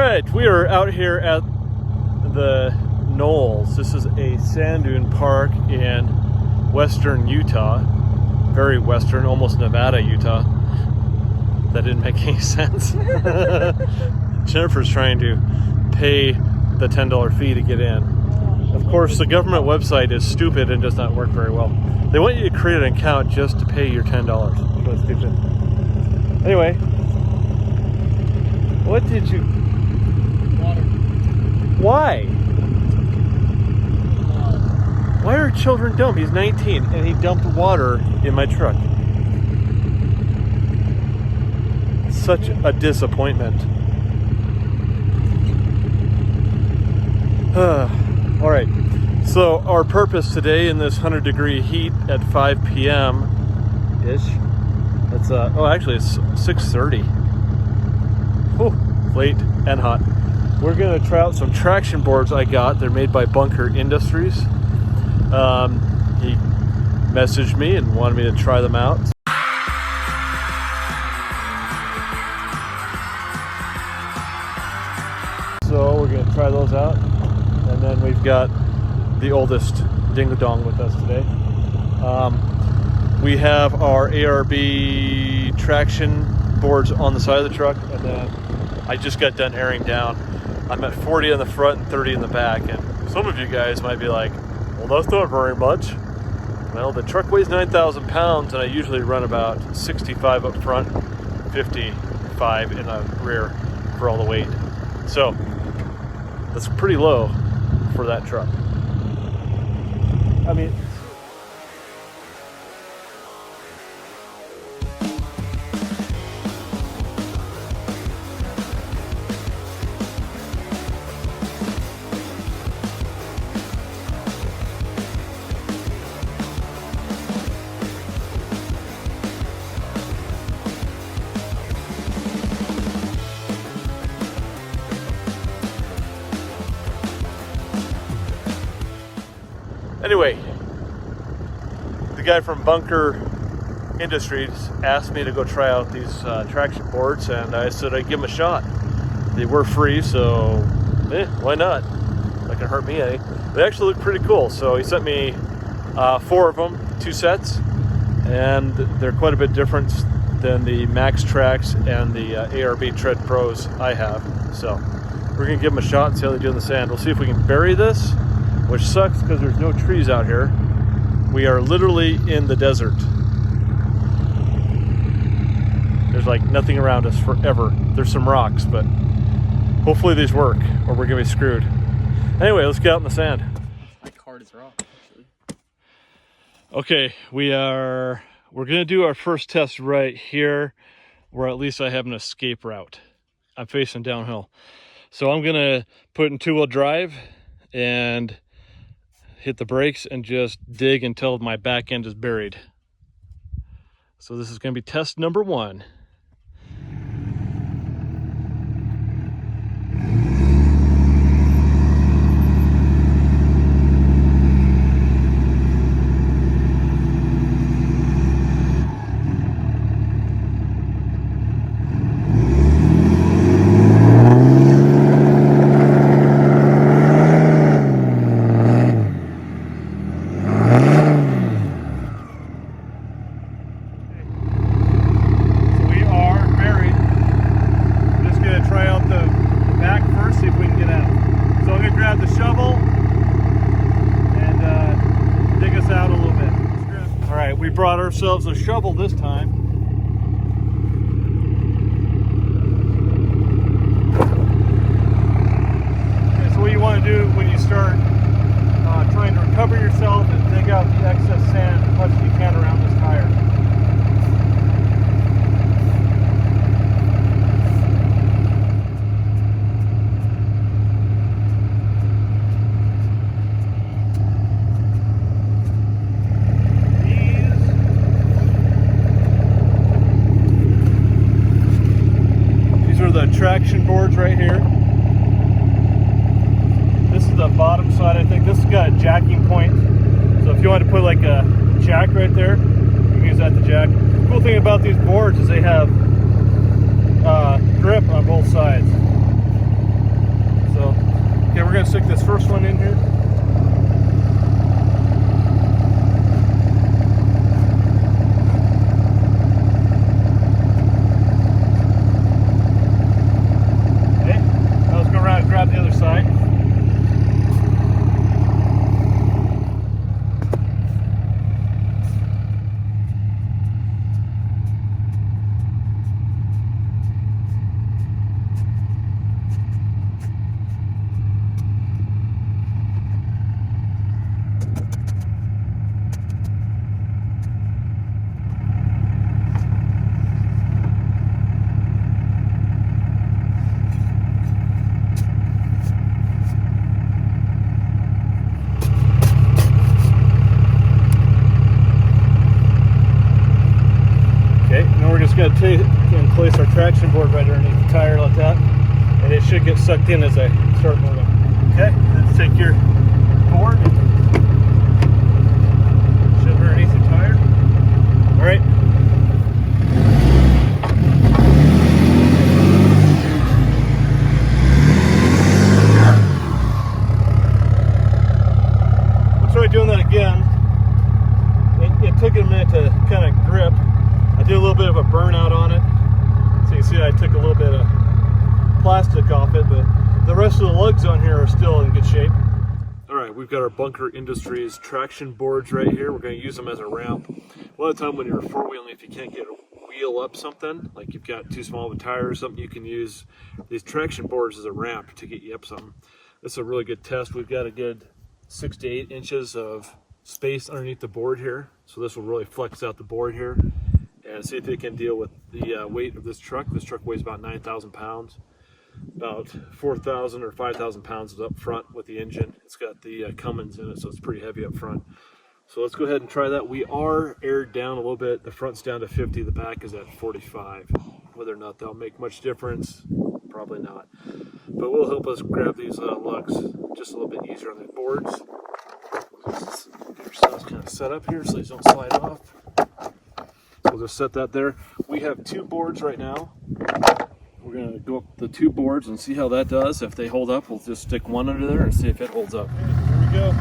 right, we are out here at the Knolls. This is a sand dune park in western Utah. Very western, almost Nevada, Utah. That didn't make any sense. Jennifer's trying to pay the $10 fee to get in. Of course, the government website is stupid and does not work very well. They want you to create an account just to pay your $10. That's stupid. Anyway, what did you... Water. Why? Why are children dumb? He's 19 and he dumped water in my truck. Such a disappointment. All right, so our purpose today in this 100-degree heat at 5 p.m. ish. It's actually it's 6:30. Oh, late and hot. We're gonna try out some traction boards I got. They're made by Bunker Industries. He messaged me and wanted me to try them out. So we're gonna try those out. And then we've got the oldest ding-a-dong with us today. We have our ARB traction boards on the side of the truck, and then I just got done airing down. I'm at 40 in the front and 30 in the back, and some of you guys might be like, well, that's not very much. Well, the truck weighs 9,000 pounds, and I usually run about 65 up front, 55 in the rear for all the weight. So that's pretty low for that truck. I mean, anyway, the guy from Bunker Industries asked me to go try out these traction boards, and I said I'd give them a shot. They were free, so why not? Not gonna hurt me any. They actually look pretty cool. So he sent me 4 of them, 2 sets, and they're quite a bit different than the Max Tracks and the ARB Tread Pros I have. So we're gonna give them a shot and see how they do in the sand. We'll see if we can bury this, which sucks because there's no trees out here. We are literally in the desert. There's like nothing around us forever. There's some rocks, but hopefully these work or we're gonna be screwed. Anyway, let's get out in the sand. My card is rock, actually. Okay, we're gonna do our first test right here, where at least I have an escape route. I'm facing downhill. So I'm gonna put in 2-wheel drive and hit the brakes and just dig until my back end is buried. So this is going to be test number 1. We brought ourselves a shovel this time. Okay, so what you want to do when you start trying to recover yourself is dig out the excess sand as much as you can around this tire. Traction boards right here. This is the bottom side. I think this has got a jacking point, so if you want to put like a jack right there, you can use that to jack. The cool thing about these boards is they have grip on both sides. stick this first one in here. Okay, now let's go around and grab the other side. Going to take and place our traction board right underneath the tire like that, and it should get sucked in as I start moving. Okay, let's take your board, shove it underneath the tire. All right. We'll try doing that again. It took a minute to kind of grip. I did a little bit of a burnout on it. So you can see I took a little bit of plastic off it, but the rest of the lugs on here are still in good shape. All right, we've got our Bunker Industries traction boards right here. We're going to use them as a ramp. A lot of time when you're four-wheeling, if you can't get a wheel up something, like you've got too small of a tire or something, you can use these traction boards as a ramp to get you up something. This is a really good test. We've got a good 6 to 8 inches of space underneath the board here. So this will really flex out the board here. And see if it can deal with the weight of this truck. This truck weighs about 9,000 pounds. About 4,000 or 5,000 pounds is up front with the engine. It's got the Cummins in it, so it's pretty heavy up front. So let's go ahead and try that. We are aired down a little bit. The front's down to 50, the back is at 45. Whether or not that'll make much difference, probably not. But will help us grab these lugs just a little bit easier on the boards. Let's get ourselves kind of set up here so these don't slide off. We'll just set that there. We have 2 boards right now. We're going to go up the 2 boards and see how that does. If they hold up, we'll just stick one under there and see if it holds up. Here we go.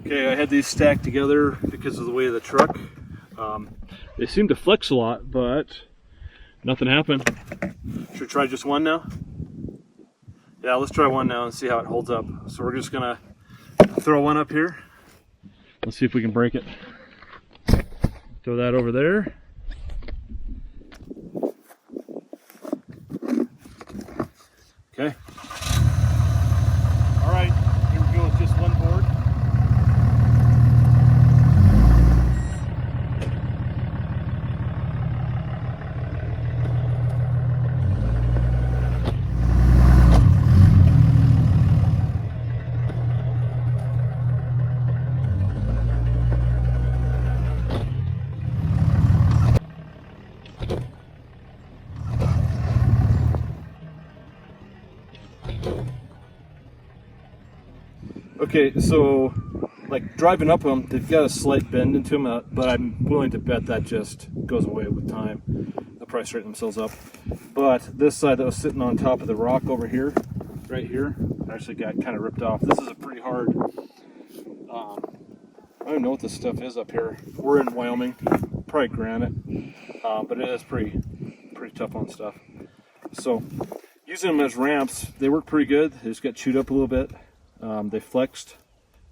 Okay, I had these stacked together because of the weight of the truck. They seem to flex a lot, but nothing happened. Should we try just one now? Yeah, let's try one now and see how it holds up. So we're just gonna throw one up here. Let's see if we can break it. Throw that over there. Okay. All right, here we go with just one board. Okay, so like driving up them, they've got a slight bend into them, but I'm willing to bet that just goes away with time. They'll probably straighten themselves up. But this side that was sitting on top of the rock over here, right here, actually got kind of ripped off. This is a pretty hard, I don't even know what this stuff is up here. We're in Wyoming, probably granite, but it is pretty tough on stuff. So using them as ramps, they work pretty good. They just got chewed up a little bit. They flexed,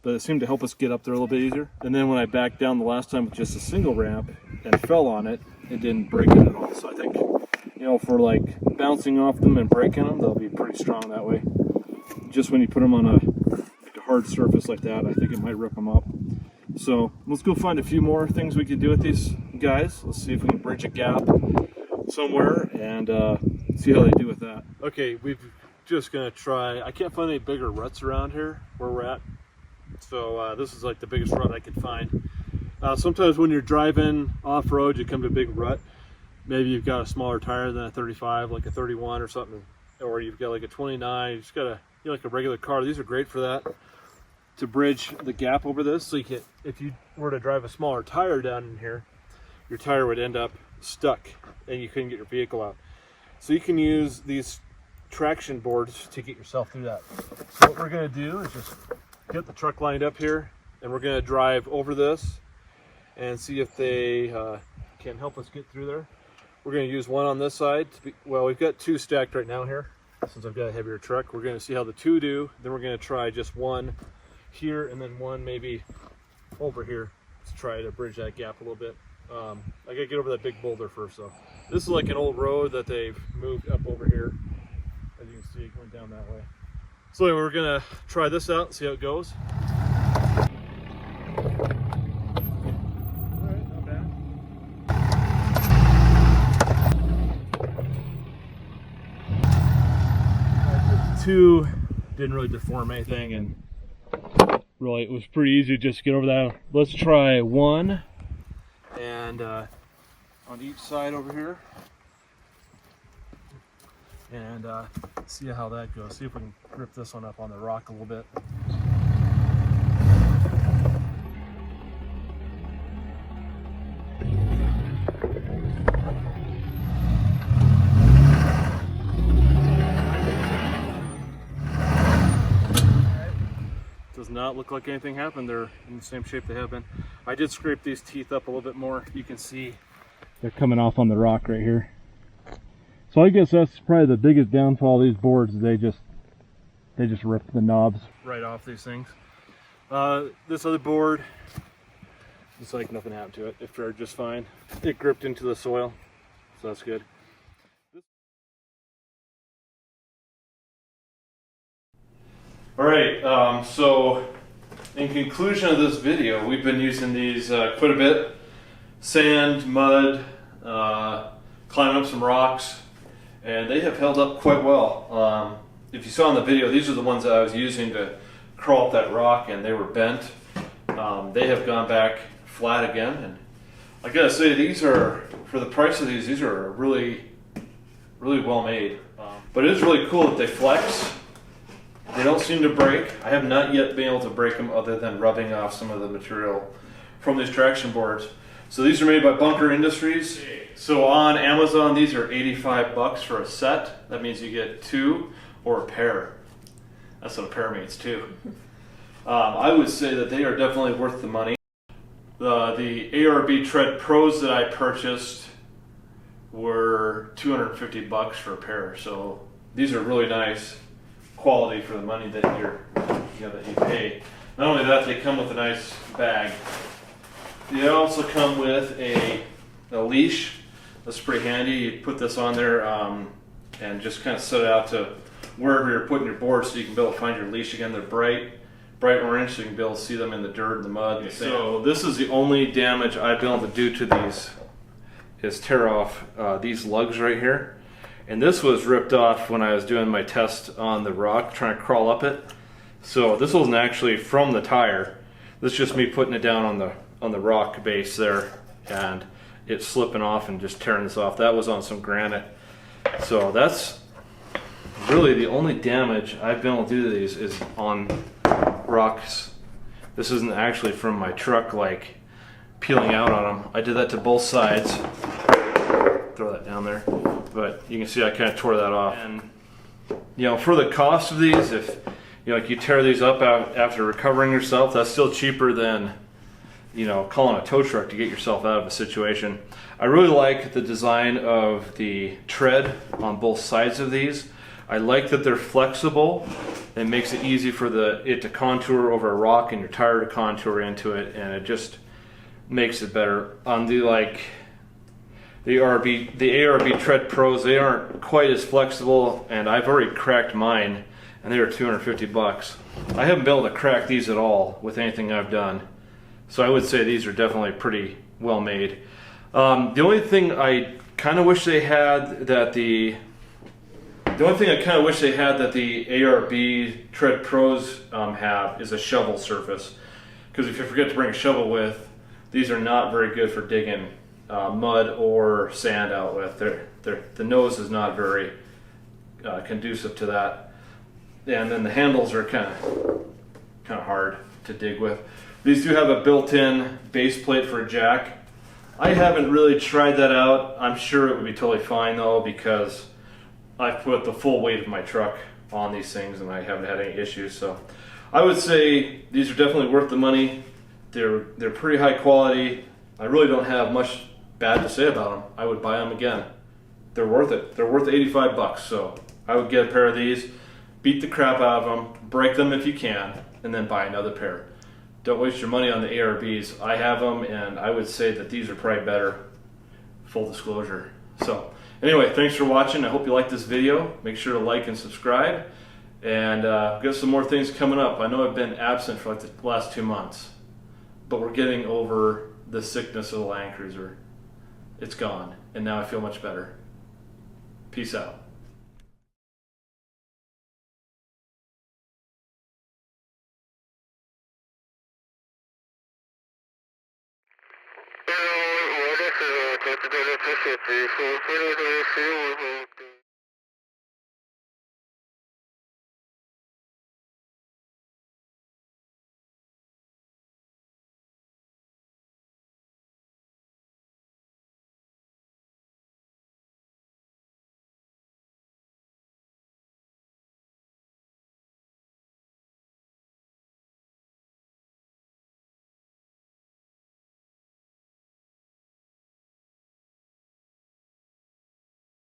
but it seemed to help us get up there a little bit easier. And then when I backed down the last time with just a single ramp and fell on it, it didn't break it at all. So I think, you know, for like bouncing off them and breaking them, they'll be pretty strong that way. Just when you put them on a hard surface like that, I think it might rip them up. So let's go find a few more things we can do with these guys. Let's see if we can bridge a gap somewhere and see how they do with that. Okay, we've just gonna try. I can't find any bigger ruts around here where we're at, so this is like the biggest rut I could find. Sometimes when you're driving off-road, you come to a big rut. maybe you've got a smaller tire than a 35, like a 31 or something, or you've got like a 29, you just got a, you know, like a regular car. These are great for that, to bridge the gap over this. So you can, if you were to drive a smaller tire down in here, your tire would end up stuck and you couldn't get your vehicle out. So you can use these traction boards to get yourself through that. So what we're going to do is just get the truck lined up here, and we're going to drive over this and see if they can help us get through there. We're going to use one on this side. Well, we've got two stacked right now here, since I've got a heavier truck. We're going to see how the two do. Then we're going to try just one here and then one maybe over here to try to bridge that gap a little bit. I gotta get over that big boulder first though. This is like an old road that they've moved up over here, as you can see, going down that way. So anyway, we're gonna try this out and see how it goes. Alright, not bad. The two didn't really deform anything, and really it was pretty easy just to get over that. Let's try one, and on each side over here, and see how that goes. See if we can grip this one up on the rock a little bit. Does not look like anything happened. They're in the same shape they have been. I did scrape these teeth up a little bit more. You can see they're coming off on the rock right here. So I guess that's probably the biggest downfall of these boards. They just rip the knobs right off these things. This other board, it's like nothing happened to it. It fared just fine. It gripped into the soil, so that's good. All right, so in conclusion of this video, we've been using these quite a bit. Sand, mud, climbing up some rocks, and they have held up quite well. If you saw in the video, these are the ones that I was using to crawl up that rock, and they were bent. They have gone back flat again, and I gotta say, these are, for the price of these are really, really well made. But it is really cool that they flex. They don't seem to break. I have not yet been able to break them other than rubbing off some of the material from these traction boards. So these are made by Bunker Industries. So on Amazon, these are 85 bucks for a set. That means you get two or a pair. That's what a pair means too. I would say that they are definitely worth the money. The ARB Tread Pros that I purchased were 250 bucks for a pair. So these are really nice quality for the money that that you pay. Not only that, they come with a nice bag. They also come with a leash. That's pretty handy. You put this on there and just kind of set it out to wherever you're putting your board, so you can be able to find your leash again. They're bright orange, so you can be able to see them in the dirt, the mud, and the sand. So this is the only damage I've been able to do to these, is tear off these lugs right here. And this was ripped off when I was doing my test on the rock, trying to crawl up it. So this wasn't actually from the tire. This is just me putting it down on the rock base there, and it slipping off and just tearing this off. That was on some granite. So that's really the only damage I've been able to do to these, is on rocks. This isn't actually from my truck, like peeling out on them. I did that to both sides. Throw that down there. But you can see I kind of tore that off. And for the cost of these, if like you tear these up after recovering yourself, that's still cheaper than calling a tow truck to get yourself out of a situation. I really like the design of the tread on both sides of these. I like that they're flexible. It makes it easy for it to contour over a rock and your tire to contour into it, and it just makes it better. On the ARB Tread Pros, they aren't quite as flexible, and I've already cracked mine, and they were 250 bucks. I haven't been able to crack these at all with anything I've done. So I would say these are definitely pretty well made. The only thing I kind of wish they had that the ARB Tread Pros have is a shovel surface. Because if you forget to bring a shovel with, these are not very good for digging mud or sand out with. The nose is not very conducive to that, and then the handles are kind of hard to dig with. These do have a built-in base plate for a jack. I haven't really tried that out. I'm sure it would be totally fine though, because I've put the full weight of my truck on these things and I haven't had any issues. So I would say these are definitely worth the money. They're pretty high quality. I really don't have much bad to say about them. I would buy them again. They're worth it. They're worth 85 bucks. So I would get a pair of these, beat the crap out of them, break them if you can, and then buy another pair. Don't waste your money on the ARBs. I have them, and I would say that these are probably better. Full disclosure. So anyway, thanks for watching. I hope you liked this video. Make sure to like and subscribe. And got some more things coming up. I know I've been absent for like the last 2 months, but we're getting over the sickness of the Land Cruiser. It's gone, and now I feel much better. Peace out.